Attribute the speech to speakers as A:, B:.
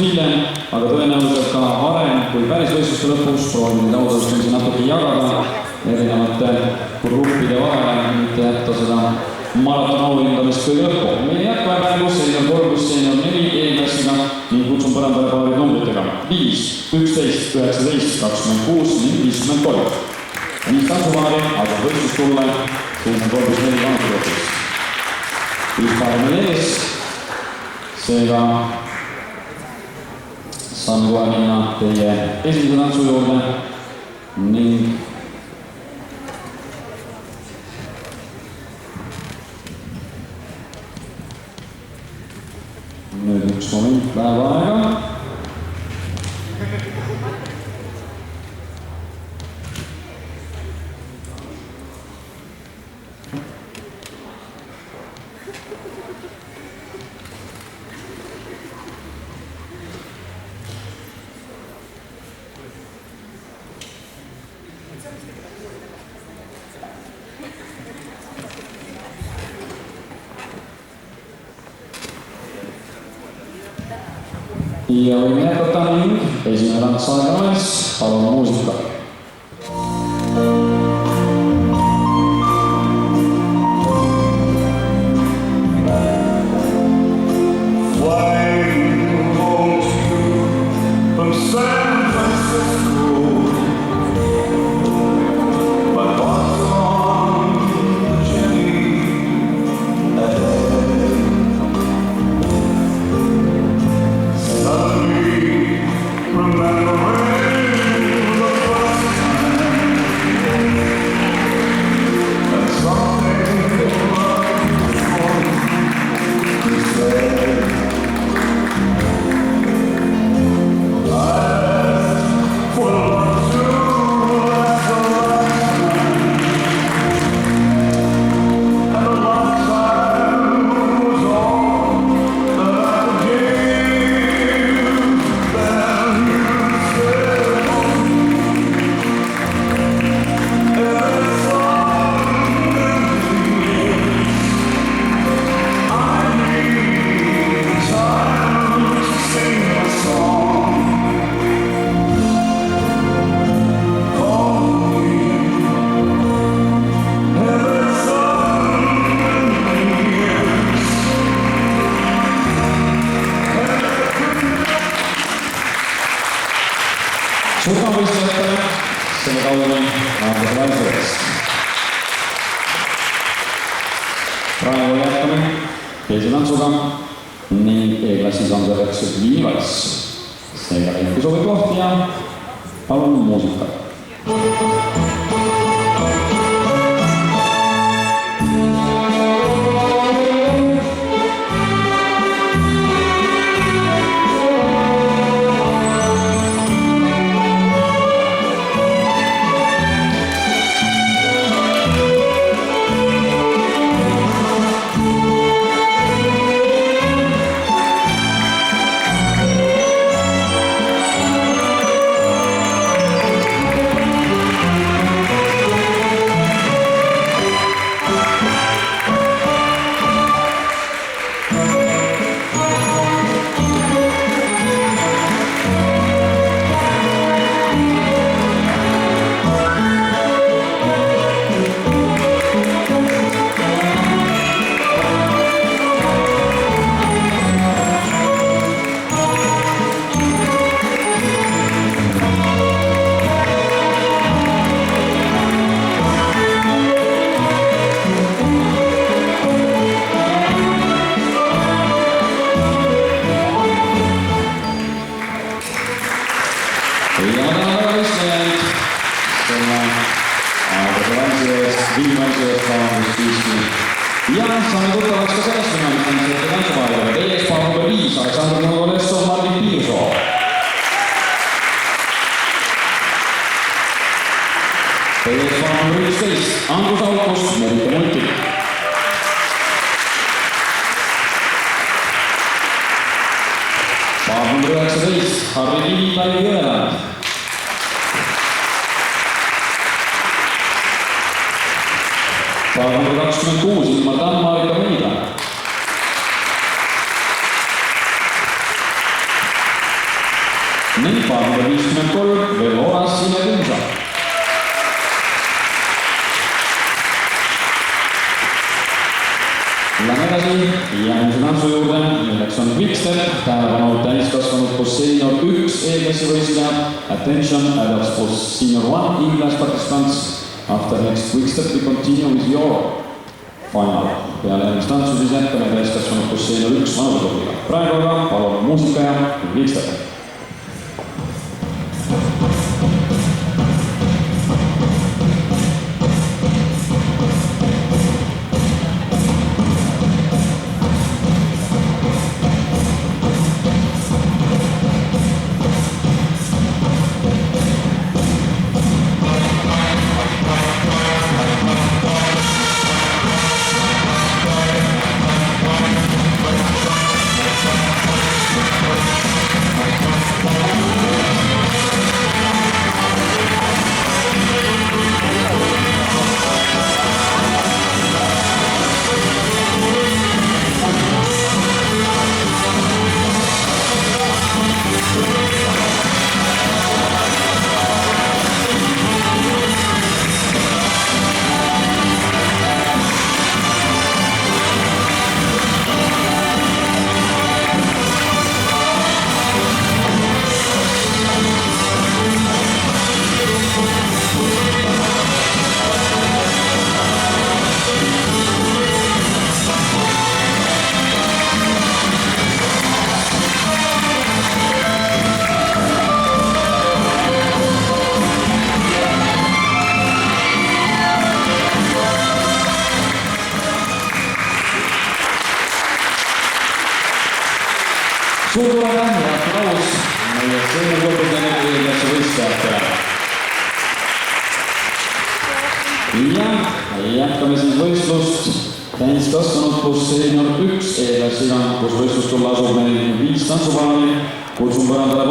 A: hiljem, aga tõenäoliselt ka varem kui päris võistluste lõpus proovime taudavustamisi natuke jagada erinevate gruppide vahel, mitte jätta seda maraton auhindamist kõige lõppu. Meie jätkame mängus senior 3 + senior 4 E-klassiga ning kutsun põrandale paarid numbritega 5, 11, 19, 26 ning 53. 5 tantsupaari asub võistlust tulla senior 3 + 4 vanusgrupis. 5 paari meil ees, seega saame kohe minna teie esimese tantsu juurde ning nüüd üks moment läheb aega. Ja võime jätkata ning esimene tants aega alles, palun muusika. Surmavõistlejatele selle kaudu naabuse välisest. Praegu jätkame teise tantsuga ning E-klassis on selleks viivals. Seega leidke sobi koht ja palun muusika. Ja saame tuttavaks ka sellest finaalistamisele tantsupaariga. Teie ees paar number 5, Aleksandr Novolesso, Martin Piirsoo. Teie ees paar number 11, Andrus Aukus, Merike Multik. Paar number 19, Harri Kivi, Päri Jõeland. Paar number 26, Ilmar Tamm, Marika Meida. ning paaride 53 Veloras Sinekunsa. Lähme edasi järgmise tantsu juurde, milleks on Quickstep, tähelepanu täiskasvanud plus senior 1 E-klassi võistleja. Attention, adults plus senior 1 E-class participants. After next Quickstep we continue with your final. Peale järgmist tantsu siis jätkame täiskasvanud plus senior 1 vanusegrupiga. Praegu aga palun muusika ja Quickstep. Suur aitäh, head aus meie seniorkordadele E-klassi võistlejatele. Ja jätkame siis võistlust täiskasvanud plus senior 1 E-klassiga, kus võistlust tulla asub meil 5 tantsupaari. Kutsun pärandale paari.